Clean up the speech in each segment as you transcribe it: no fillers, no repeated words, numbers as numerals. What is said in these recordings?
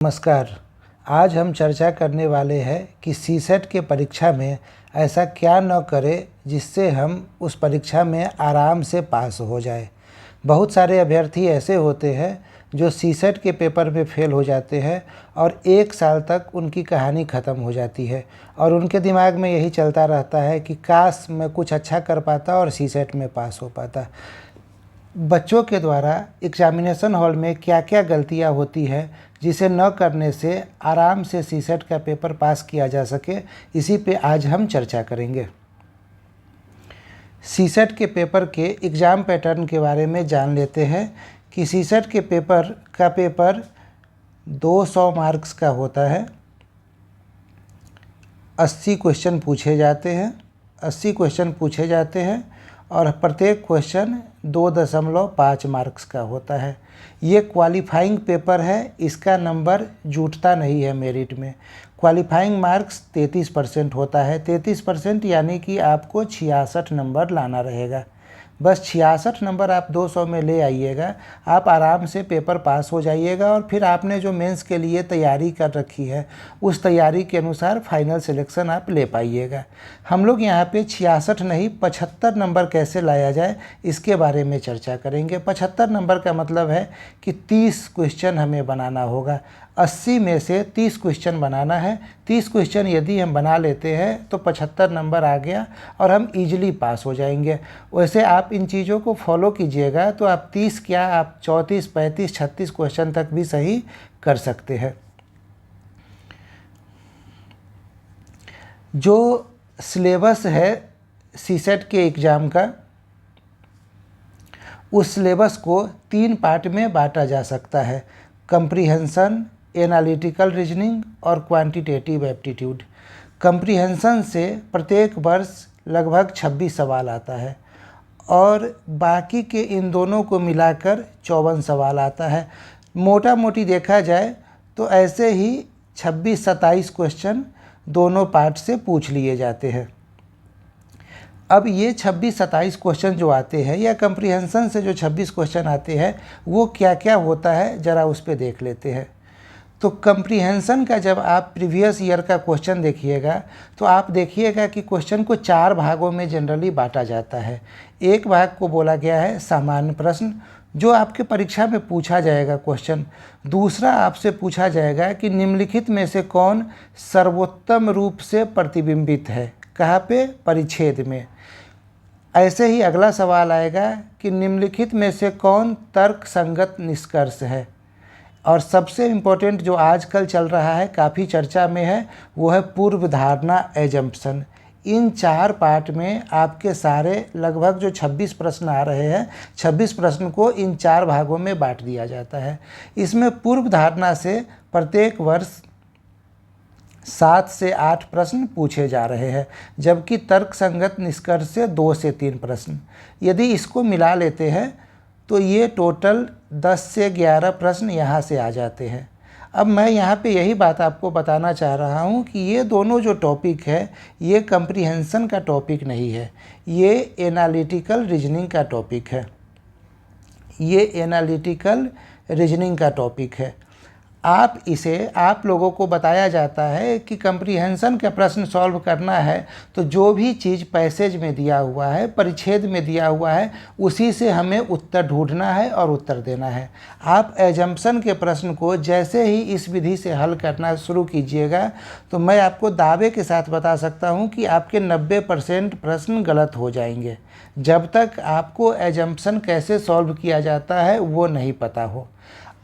नमस्कार। आज हम चर्चा करने वाले हैं कि सीसेट के परीक्षा में ऐसा क्या न करें जिससे हम उस परीक्षा में आराम से पास हो जाए। बहुत सारे अभ्यर्थी ऐसे होते हैं जो सीसेट के पेपर में फेल हो जाते हैं और 1 साल तक उनकी कहानी ख़त्म हो जाती है और उनके दिमाग में यही चलता रहता है कि काश मैं कुछ अच्छा कर पाता और सीसेट में पास हो पाता। बच्चों के द्वारा एग्जामिनेशन हॉल में क्या क्या गलतियां होती है जिसे न करने से आराम से सीसेट का पेपर पास किया जा सके, इसी पे आज हम चर्चा करेंगे। सीसेट के पेपर के एग्ज़ाम पैटर्न के बारे में जान लेते हैं कि सीसेट के पेपर 200 मार्क्स का होता है। 80 क्वेश्चन पूछे जाते हैं और प्रत्येक क्वेश्चन 2.5 मार्क्स का होता है। ये क्वालिफाइंग पेपर है, इसका नंबर जुटता नहीं है मेरिट में। क्वालिफाइंग मार्क्स 33% होता है। 33% यानी कि आपको 66 नंबर लाना रहेगा। बस 66 नंबर आप 200 में ले आइएगा, आप आराम से पेपर पास हो जाइएगा और फिर आपने जो मेंस के लिए तैयारी कर रखी है उस तैयारी के अनुसार फाइनल सिलेक्शन आप ले पाइएगा। हम लोग यहाँ पे 66 नहीं 75 नंबर कैसे लाया जाए इसके बारे में चर्चा करेंगे। 75 नंबर का मतलब है कि 30 क्वेश्चन हमें बनाना होगा। 80 में से 30 क्वेश्चन बनाना है। 30 क्वेश्चन यदि हम बना लेते हैं तो 75 नंबर आ गया और हम इजीली पास हो जाएंगे। वैसे आप इन चीज़ों को फॉलो कीजिएगा तो आप 30 क्या आप 34, 35, 36 क्वेश्चन तक भी सही कर सकते हैं। जो सिलेबस है सीसेट के एग्ज़ाम का, उस सिलेबस को 3 पार्ट में बांटा जा सकता है: कंप्रीहेंशन, एनालिटिकल रीजनिंग और क्वांटिटेटिव एप्टीट्यूड। कंप्रीहेंशन से प्रत्येक वर्ष लगभग 26 सवाल आता है और बाकी के इन दोनों को मिलाकर 54 सवाल आता है। मोटा मोटी देखा जाए तो ऐसे ही 26-27 क्वेश्चन दोनों पार्ट से पूछ लिए जाते हैं। अब ये 26-27 क्वेश्चन जो आते हैं या कंप्रीहेंशन से जो 26 क्वेश्चन आते हैं वो क्या क्या होता है ज़रा उस पर देख लेते हैं। तो कंप्रीहेंशन का जब आप प्रीवियस ईयर का क्वेश्चन देखिएगा तो आप देखिएगा कि क्वेश्चन को 4 भागों में जनरली बांटा जाता है। एक भाग को बोला गया है सामान्य प्रश्न, जो आपके परीक्षा में पूछा जाएगा क्वेश्चन। दूसरा आपसे पूछा जाएगा कि निम्नलिखित में से कौन सर्वोत्तम रूप से प्रतिबिंबित है, कहाँ पे, परिच्छेद में। ऐसे ही अगला सवाल आएगा कि निम्नलिखित में से कौन तर्क संगत निष्कर्ष है। और सबसे इम्पोर्टेंट जो आजकल चल रहा है, काफ़ी चर्चा में है, वो है पूर्व धारणा एजम्पशन। इन 4 पार्ट में आपके सारे लगभग जो 26 प्रश्न आ रहे हैं, 26 प्रश्न को इन 4 भागों में बांट दिया जाता है। इसमें पूर्व धारणा से प्रत्येक वर्ष 7 से 8 प्रश्न पूछे जा रहे हैं, जबकि तर्क संगत निष्कर्ष से 2 से 3 प्रश्न। यदि इसको मिला लेते हैं तो ये टोटल 10 से 11 प्रश्न यहाँ से आ जाते हैं। अब मैं यहाँ पे यही बात आपको बताना चाह रहा हूँ कि ये दोनों जो टॉपिक है ये कंप्रीहेंशन का टॉपिक नहीं है, ये एनालिटिकल रीजनिंग का टॉपिक है। ये एनालिटिकल रीजनिंग का टॉपिक है। आप लोगों को बताया जाता है कि कंप्रीहेंशन का प्रश्न सॉल्व करना है तो जो भी चीज़ पैसेज में दिया हुआ है, परिच्छेद में दिया हुआ है, उसी से हमें उत्तर ढूंढना है और उत्तर देना है। आप एजम्पशन के प्रश्न को जैसे ही इस विधि से हल करना शुरू कीजिएगा तो मैं आपको दावे के साथ बता सकता हूं कि आपके 90% प्रश्न गलत हो जाएंगे, जब तक आपको एजम्पशन कैसे सॉल्व किया जाता है वो नहीं पता हो।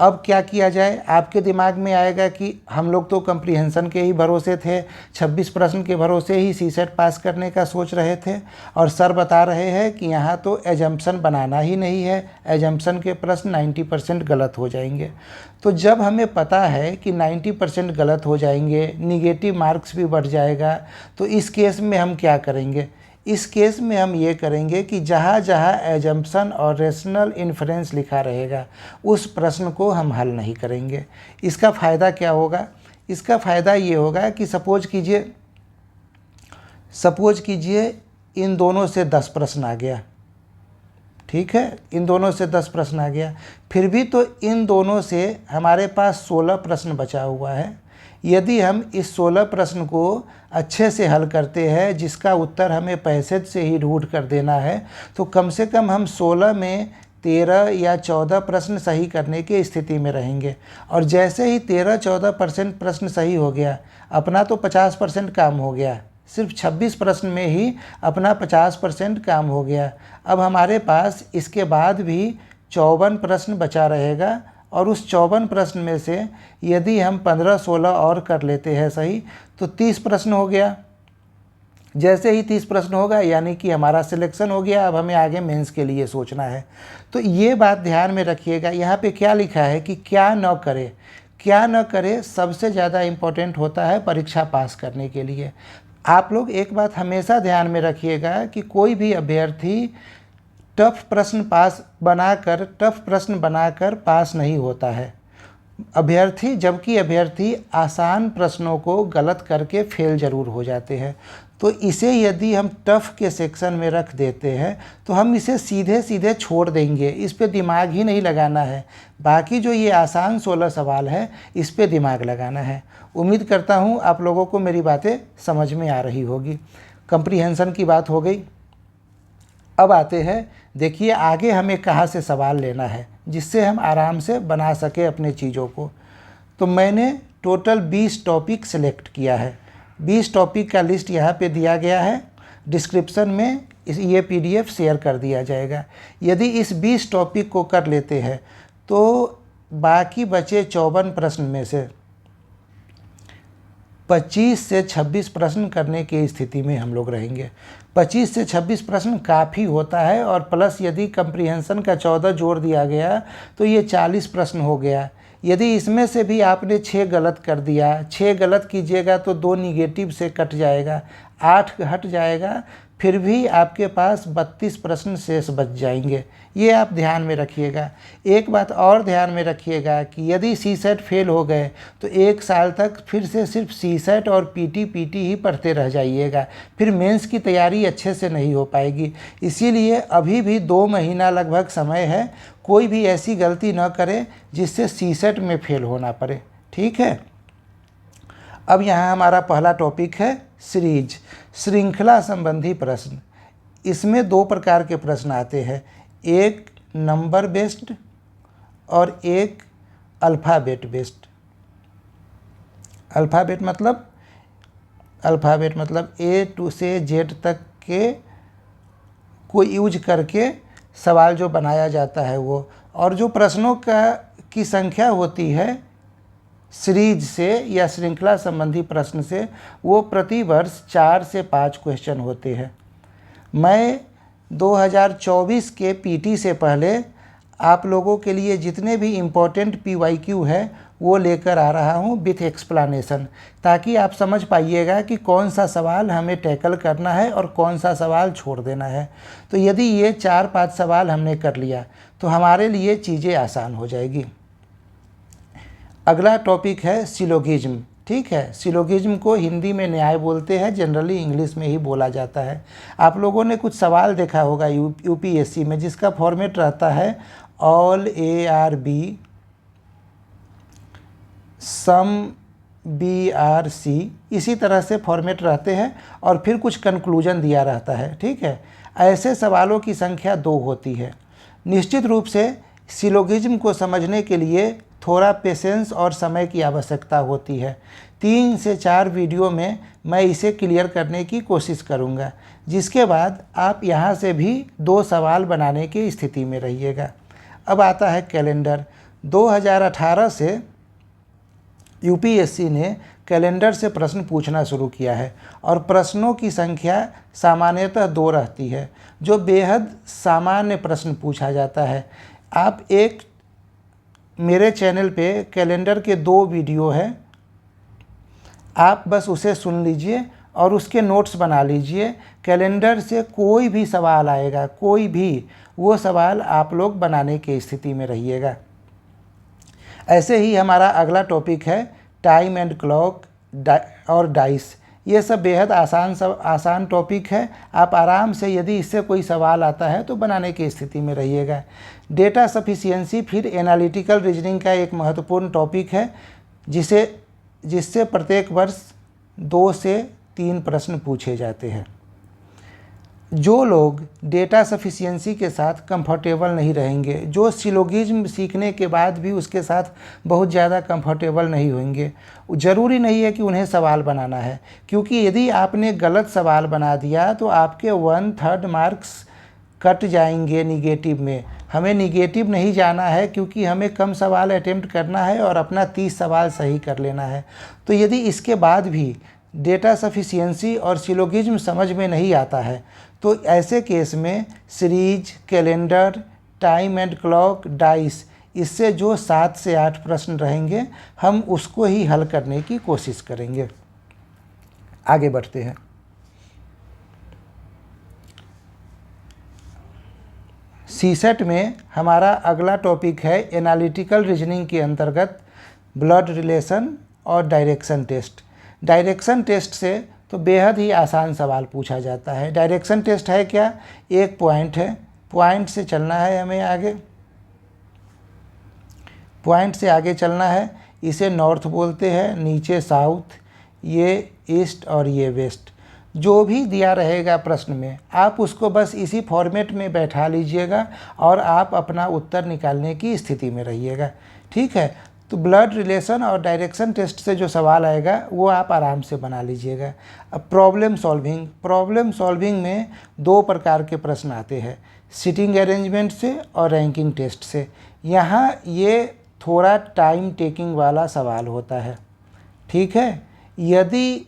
अब क्या किया जाए, आपके दिमाग में आएगा कि हम लोग तो कंप्रीहेंशन के ही भरोसे थे, 26 प्रश्न के भरोसे ही सीसेट पास करने का सोच रहे थे और सर बता रहे हैं कि यहाँ तो एजम्पशन बनाना ही नहीं है, एजम्पशन के प्रश्न 90% गलत हो जाएंगे। तो जब हमें पता है कि 90% गलत हो जाएंगे, निगेटिव मार्क्स भी बढ़ जाएगा, तो इस केस में हम क्या करेंगे? इस केस में हम ये करेंगे कि जहाँ जहाँ एजम्पशन और रेशनल इन्फरेंस लिखा रहेगा उस प्रश्न को हम हल नहीं करेंगे। इसका फ़ायदा क्या होगा? इसका फ़ायदा ये होगा कि सपोज कीजिए इन दोनों से 10 प्रश्न आ गया, ठीक है, इन दोनों से 10 प्रश्न आ गया। फिर भी तो इन दोनों से हमारे पास 16 प्रश्न बचा हुआ है। यदि हम इस 16 प्रश्न को अच्छे से हल करते हैं, जिसका उत्तर हमें पैसेज से ही ढूंढ कर देना है, तो कम से कम हम 16 में 13 या 14 प्रश्न सही करने की स्थिति में रहेंगे। और जैसे ही 13-14% प्रश्न सही हो गया, अपना तो 50% काम हो गया। सिर्फ 26 प्रश्न में ही अपना 50% काम हो गया। अब हमारे पास इसके बाद भी 54 प्रश्न बचा रहेगा, और उस 54 प्रश्न में से यदि हम 15-16 और कर लेते हैं सही, तो 30 प्रश्न हो गया। जैसे ही 30 प्रश्न होगा, यानी कि हमारा सिलेक्शन हो गया। अब हमें आगे मेंस के लिए सोचना है। तो ये बात ध्यान में रखिएगा। यहाँ पे क्या लिखा है कि क्या न करे, क्या न करे सबसे ज़्यादा इम्पोर्टेंट होता है परीक्षा पास करने के लिए। आप लोग एक बात हमेशा ध्यान में रखिएगा कि कोई भी अभ्यर्थी टफ प्रश्न बनाकर पास नहीं होता है। जबकि अभ्यर्थी आसान प्रश्नों को गलत करके फेल ज़रूर हो जाते हैं। तो इसे यदि हम टफ के सेक्शन में रख देते हैं, तो हम इसे सीधे सीधे छोड़ देंगे, इस पे दिमाग ही नहीं लगाना है। बाकी जो ये आसान 16 सवाल है, इस पे दिमाग लगाना है। उम्मीद करता हूँ आप लोगों को मेरी बातें समझ में आ रही होगी। कंप्रीहेंशन की बात हो गई। अब आते हैं, देखिए आगे हमें कहाँ से सवाल लेना है जिससे हम आराम से बना सके अपने चीज़ों को। तो मैंने टोटल 20 टॉपिक सेलेक्ट किया है। 20 टॉपिक का लिस्ट यहाँ पे दिया गया है। डिस्क्रिप्शन में ये PDF शेयर कर दिया जाएगा। यदि इस 20 टॉपिक को कर लेते हैं, तो बाकी बचे 54 प्रश्न में से 25 से 26 प्रश्न करने की स्थिति में हम लोग रहेंगे। 25 से 26 प्रश्न काफ़ी होता है, और प्लस यदि कंप्रीहेंशन का 14 जोड़ दिया गया तो ये 40 प्रश्न हो गया। यदि इसमें से भी आपने 6 गलत कर दिया, 6 गलत कीजिएगा तो 2 निगेटिव से कट जाएगा, 8 हट जाएगा, फिर भी आपके पास 32 प्रश्न शेष बच जाएंगे। ये आप ध्यान में रखिएगा। एक बात और ध्यान में रखिएगा कि यदि CSET फेल हो गए तो 1 साल तक फिर से सिर्फ CSET और PT ही पढ़ते रह जाइएगा। फिर मेंस की तैयारी अच्छे से नहीं हो पाएगी। इसीलिए अभी भी 2 महीना लगभग समय है। कोई भी ऐसी गलती न करे जिससे CSET में फेल होना पड़े। ठीक है। अब यहाँ हमारा पहला टॉपिक है सीरीज, श्रृंखला संबंधी प्रश्न। इसमें 2 प्रकार के प्रश्न आते हैं, एक नंबर बेस्ड और एक अल्फ़ाबेट बेस्ड। अल्फ़ाबेट मतलब A से Z तक के को यूज करके सवाल जो बनाया जाता है वो, और जो प्रश्नों की संख्या होती है सीरीज से या श्रृंखला संबंधी प्रश्न से, वो प्रति वर्ष 4 से 5 क्वेश्चन होते हैं। मैं 2024 के PT से पहले आप लोगों के लिए जितने भी इम्पोर्टेंट PYQ है वो लेकर आ रहा हूँ विथ एक्सप्लेनेशन, ताकि आप समझ पाइएगा कि कौन सा सवाल हमें टैकल करना है और कौन सा सवाल छोड़ देना है। तो यदि ये 4-5 सवाल हमने कर लिया तो हमारे लिए चीज़ें आसान हो जाएगी। अगला टॉपिक है सिलोगिज्म। ठीक है, सिलोगिज्म को हिंदी में न्याय बोलते हैं, जनरली इंग्लिश में ही बोला जाता है। आप लोगों ने कुछ सवाल देखा होगा UPSC में, जिसका फॉर्मेट रहता है ऑल ARB सम BRC, इसी तरह से फॉर्मेट रहते हैं, और फिर कुछ कंक्लूजन दिया रहता है। ठीक है, ऐसे सवालों की संख्या 2 होती है। निश्चित रूप से सिलोगिज्म को समझने के लिए थोड़ा पेशेंस और समय की आवश्यकता होती है। 3 से 4 वीडियो में मैं इसे क्लियर करने की कोशिश करूंगा, जिसके बाद आप यहाँ से भी 2 सवाल बनाने की स्थिति में रहिएगा। अब आता है कैलेंडर। 2018 से UPSC ने कैलेंडर से प्रश्न पूछना शुरू किया है, और प्रश्नों की संख्या सामान्यतः 2 रहती है, जो बेहद सामान्य प्रश्न पूछा जाता है। आप मेरे चैनल पे कैलेंडर के 2 वीडियो हैं, आप बस उसे सुन लीजिए और उसके नोट्स बना लीजिए। कैलेंडर से कोई भी सवाल आएगा, कोई भी, वो सवाल आप लोग बनाने की स्थिति में रहिएगा। ऐसे ही हमारा अगला टॉपिक है टाइम एंड क्लॉक और डाइस। ये सब बेहद आसान टॉपिक है। आप आराम से, यदि इससे कोई सवाल आता है तो बनाने की स्थिति में रहिएगा। डेटा सफिशिएंसी फिर एनालिटिकल रीजनिंग का एक महत्वपूर्ण टॉपिक है, जिससे प्रत्येक वर्ष 2 से 3 प्रश्न पूछे जाते हैं। जो लोग डेटा सफिशिएंसी के साथ कंफर्टेबल नहीं रहेंगे, जो सिलोगिज्म सीखने के बाद भी उसके साथ बहुत ज़्यादा कंफर्टेबल नहीं होंगे, ज़रूरी नहीं है कि उन्हें सवाल बनाना है, क्योंकि यदि आपने गलत सवाल बना दिया तो आपके 1/3 मार्क्स कट जाएंगे निगेटिव में। हमें निगेटिव नहीं जाना है, क्योंकि हमें कम सवाल अटेम्प्ट करना है और अपना 30 सवाल सही कर लेना है। तो यदि इसके बाद भी डेटा सफिशिएंसी और सिलोगिज्म समझ में नहीं आता है तो ऐसे केस में series, calendar, time and clock, dice, इससे जो 7 से 8 प्रश्न रहेंगे हम उसको ही हल करने की कोशिश करेंगे। आगे बढ़ते हैं। सीसेट में हमारा अगला टॉपिक है एनालिटिकल रीजनिंग के अंतर्गत ब्लड रिलेशन और डायरेक्शन टेस्ट। डायरेक्शन टेस्ट से तो बेहद ही आसान सवाल पूछा जाता है। डायरेक्शन टेस्ट है क्या? एक पॉइंट है, पॉइंट से चलना है हमें आगे, पॉइंट से आगे चलना है। इसे नॉर्थ बोलते हैं, नीचे साउथ, ये ईस्ट और ये वेस्ट। जो भी दिया रहेगा प्रश्न में आप उसको बस इसी फॉर्मेट में बैठा लीजिएगा और आप अपना उत्तर निकालने की स्थिति में रहिएगा। ठीक है, तो ब्लड रिलेशन और डायरेक्शन टेस्ट से जो सवाल आएगा वो आप आराम से बना लीजिएगा। अब प्रॉब्लम सॉल्विंग में 2 प्रकार के प्रश्न आते हैं, सिटिंग अरेंजमेंट से और रैंकिंग टेस्ट से। यहाँ ये थोड़ा टाइम टेकिंग वाला सवाल होता है। ठीक है, यदि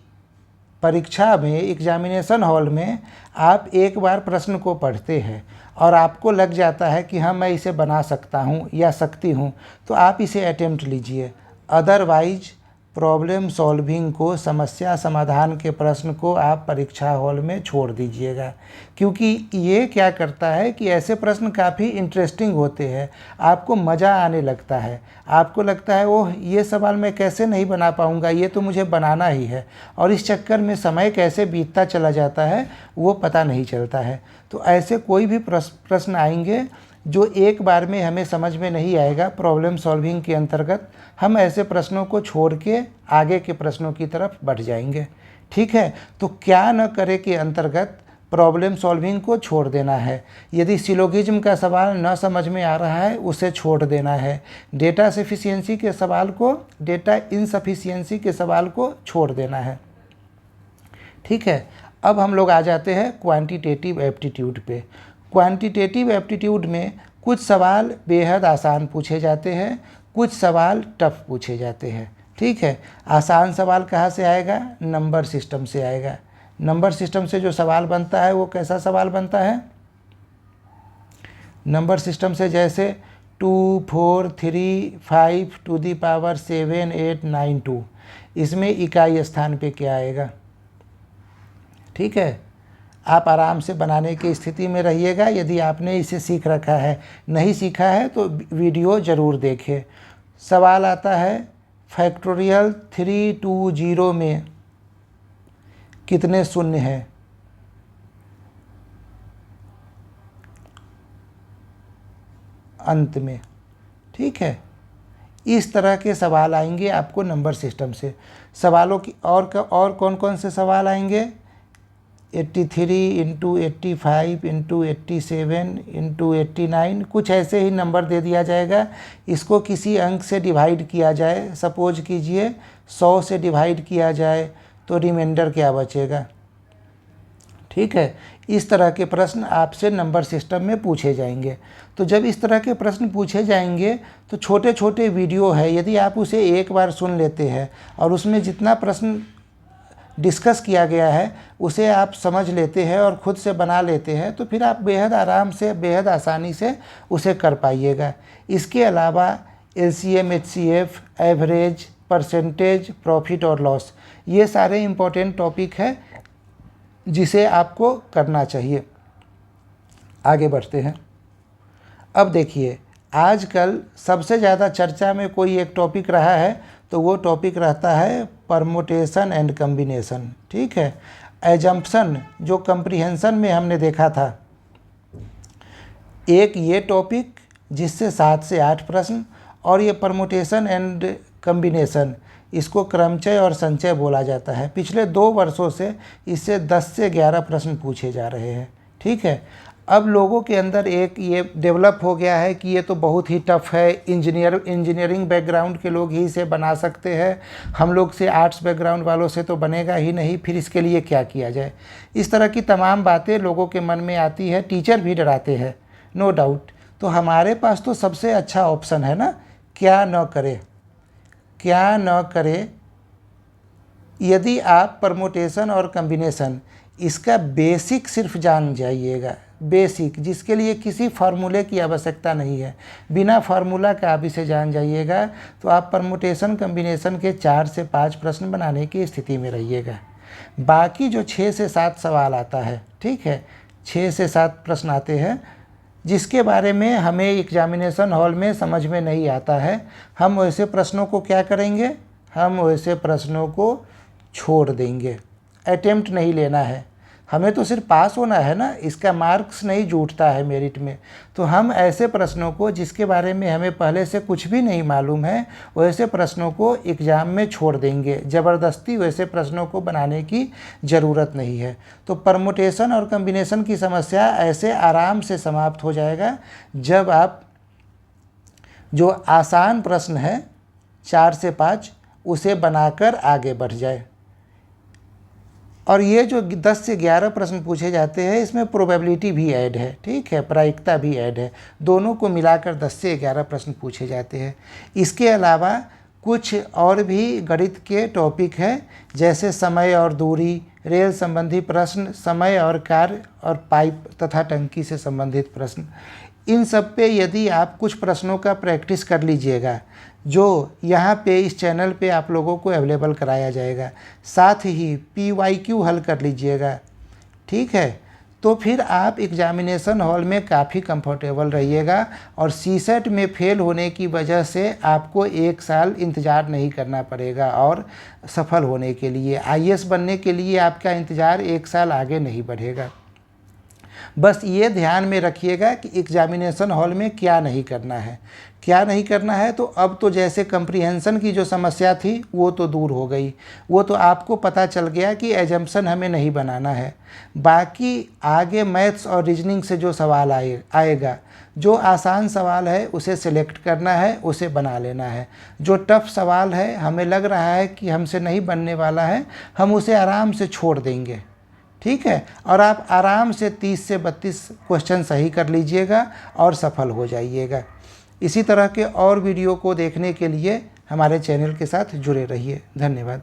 परीक्षा में, एग्जामिनेशन हॉल में आप एक बार प्रश्न को पढ़ते हैं और आपको लग जाता है कि हाँ मैं इसे बना सकता हूँ या सकती हूँ, तो आप इसे अटेम्प्ट लीजिए। अदरवाइज प्रॉब्लम सॉल्विंग को, समस्या समाधान के प्रश्न को आप परीक्षा हॉल में छोड़ दीजिएगा, क्योंकि ये क्या करता है कि ऐसे प्रश्न काफ़ी इंटरेस्टिंग होते हैं, आपको मज़ा आने लगता है, आपको लगता है ओह ये सवाल मैं कैसे नहीं बना पाऊँगा, ये तो मुझे बनाना ही है, और इस चक्कर में समय कैसे बीतता चला जाता है वो पता नहीं चलता है। तो ऐसे कोई भी प्रश्न आएंगे जो एक बार में हमें समझ में नहीं आएगा, प्रॉब्लम सॉल्विंग के अंतर्गत हम ऐसे प्रश्नों को छोड़ के आगे के प्रश्नों की तरफ बढ़ जाएंगे। ठीक है, तो क्या न करे के अंतर्गत प्रॉब्लम सॉल्विंग को छोड़ देना है। यदि सिलोगिज्म का सवाल न समझ में आ रहा है उसे छोड़ देना है। डेटा सफिशिएंसी के सवाल को, डेटा इनसफिशिएंसी के सवाल को छोड़ देना है। ठीक है, अब हम लोग आ जाते हैं क्वांटिटेटिव एप्टीट्यूड पे। क्वांटिटेटिव एप्टीट्यूड में कुछ सवाल बेहद आसान पूछे जाते हैं, कुछ सवाल टफ पूछे जाते हैं। ठीक है, आसान सवाल कहाँ से आएगा? नंबर सिस्टम से आएगा। नंबर सिस्टम से जो सवाल बनता है वो कैसा सवाल बनता है? नंबर सिस्टम से जैसे 2, 4, 3, 5 टू दी पावर 7, 8, 9, 2, इसमें इकाई स्थान पे क्या आएगा? ठीक है, आप आराम से बनाने की स्थिति में रहिएगा यदि आपने इसे सीख रखा है। नहीं सीखा है तो वीडियो ज़रूर देखें। सवाल आता है फैक्टोरियल 320 में कितने शून्य हैं? अंत में। ठीक है, इस तरह के सवाल आएंगे आपको नंबर सिस्टम से। सवालों की और कौन कौन से सवाल आएंगे? 83 इंटू 85 इंटू 87 इंटू 89, कुछ ऐसे ही नंबर दे दिया जाएगा। इसको किसी अंक से डिवाइड किया जाए, सपोज कीजिए 100 से डिवाइड किया जाए तो रिमाइंडर क्या बचेगा? ठीक है, इस तरह के प्रश्न आपसे नंबर सिस्टम में पूछे जाएंगे। तो जब इस तरह के प्रश्न पूछे जाएंगे तो छोटे छोटे वीडियो है, यदि आप उसे एक बार सुन लेते हैं और उसमें जितना प्रश्न डिस्कस किया गया है उसे आप समझ लेते हैं और ख़ुद से बना लेते हैं, तो फिर आप बेहद आराम से, बेहद आसानी से उसे कर पाइएगा। इसके अलावा LCM, HCF, average, percentage, profit और लॉस, ये सारे इम्पोर्टेंट टॉपिक है जिसे आपको करना चाहिए। आगे बढ़ते हैं। अब देखिए, आजकल सबसे ज़्यादा चर्चा में कोई एक टॉपिक रहा है तो वो टॉपिक रहता है परमुटेशन एंड कम्बिनेशन। ठीक है, एजम्पशन जो कम्प्रीहेंशन में हमने देखा था, एक ये टॉपिक जिससे 7 से 8 प्रश्न, और ये परमुटेशन एंड कम्बिनेशन, इसको क्रमचय और संचय बोला जाता है। पिछले 2 वर्षों से इससे 10 से 11 प्रश्न पूछे जा रहे हैं। ठीक है, अब लोगों के अंदर एक ये डेवलप हो गया है कि ये तो बहुत ही टफ है, इंजीनियरिंग बैकग्राउंड के लोग ही इसे बना सकते हैं, हम लोग से आर्ट्स बैकग्राउंड वालों से तो बनेगा ही नहीं, फिर इसके लिए क्या किया जाए। इस तरह की तमाम बातें लोगों के मन में आती है, टीचर भी डराते हैं, नो डाउट। तो हमारे पास तो सबसे अच्छा ऑप्शन है ना, क्या न करे, क्या न करे। यदि आप परमुटेशन और कम्बिनेशन इसका बेसिक सिर्फ जान जाइएगा, बेसिक, जिसके लिए किसी फार्मूले की आवश्यकता नहीं है, बिना फार्मूला का आप इसे जान जाइएगा, तो आप परमुटेशन कम्बिनेशन के 4 से 5 प्रश्न बनाने की स्थिति में रहिएगा। बाकी जो 6 से 7 सवाल आता है, ठीक है, 6 से 7 प्रश्न आते हैं जिसके बारे में हमें एग्जामिनेशन हॉल में समझ में नहीं आता है, हम वैसे प्रश्नों को क्या करेंगे, हम वैसे प्रश्नों को छोड़ देंगे, अटेम्प्ट नहीं लेना है। हमें तो सिर्फ पास होना है ना, इसका मार्क्स नहीं जुटता है मेरिट में। तो हम ऐसे प्रश्नों को जिसके बारे में हमें पहले से कुछ भी नहीं मालूम है, वैसे प्रश्नों को एग्ज़ाम में छोड़ देंगे। ज़बरदस्ती वैसे प्रश्नों को बनाने की ज़रूरत नहीं है। तो परमुटेशन और कम्बिनेशन की समस्या ऐसे आराम से समाप्त हो जाएगा जब आप जो आसान प्रश्न है 4 से 5 उसे बनाकर आगे बढ़ जाए। और ये जो 10 से 11 प्रश्न पूछे जाते हैं, इसमें प्रोबेबिलिटी भी ऐड है, ठीक है, प्रायिकता भी ऐड है, दोनों को मिलाकर 10 से 11 प्रश्न पूछे जाते हैं। इसके अलावा कुछ और भी गणित के टॉपिक हैं, जैसे समय और दूरी, रेल संबंधी प्रश्न, समय और कार्य, और पाइप तथा टंकी से संबंधित प्रश्न। इन सब पे यदि आप कुछ प्रश्नों का प्रैक्टिस कर लीजिएगा, जो यहाँ पे इस चैनल पे आप लोगों को अवेलेबल कराया जाएगा, साथ ही PYQ हल कर लीजिएगा, ठीक है, तो फिर आप एग्जामिनेशन हॉल में काफ़ी कंफर्टेबल रहिएगा। और CSET में फेल होने की वजह से आपको 1 साल इंतज़ार नहीं करना पड़ेगा, और सफल होने के लिए, IAS बनने के लिए आपका इंतज़ार 1 साल आगे नहीं बढ़ेगा। बस ये ध्यान में रखिएगा कि एग्जामिनेशन हॉल में क्या नहीं करना है, क्या नहीं करना है। तो अब तो जैसे कम्प्रीहेंशन की जो समस्या थी वो तो दूर हो गई, वो तो आपको पता चल गया कि एजम्पशन हमें नहीं बनाना है। बाकी आगे मैथ्स और रीजनिंग से जो सवाल आएगा, जो आसान सवाल है उसे सिलेक्ट करना है, उसे बना लेना है। जो टफ सवाल है, हमें लग रहा है कि हमसे नहीं बनने वाला है, हम उसे आराम से छोड़ देंगे, ठीक है। और आप आराम से 30 से 32 क्वेश्चन सही कर लीजिएगा और सफल हो जाइएगा। इसी तरह के और वीडियो को देखने के लिए हमारे चैनल के साथ जुड़े रहिए। धन्यवाद।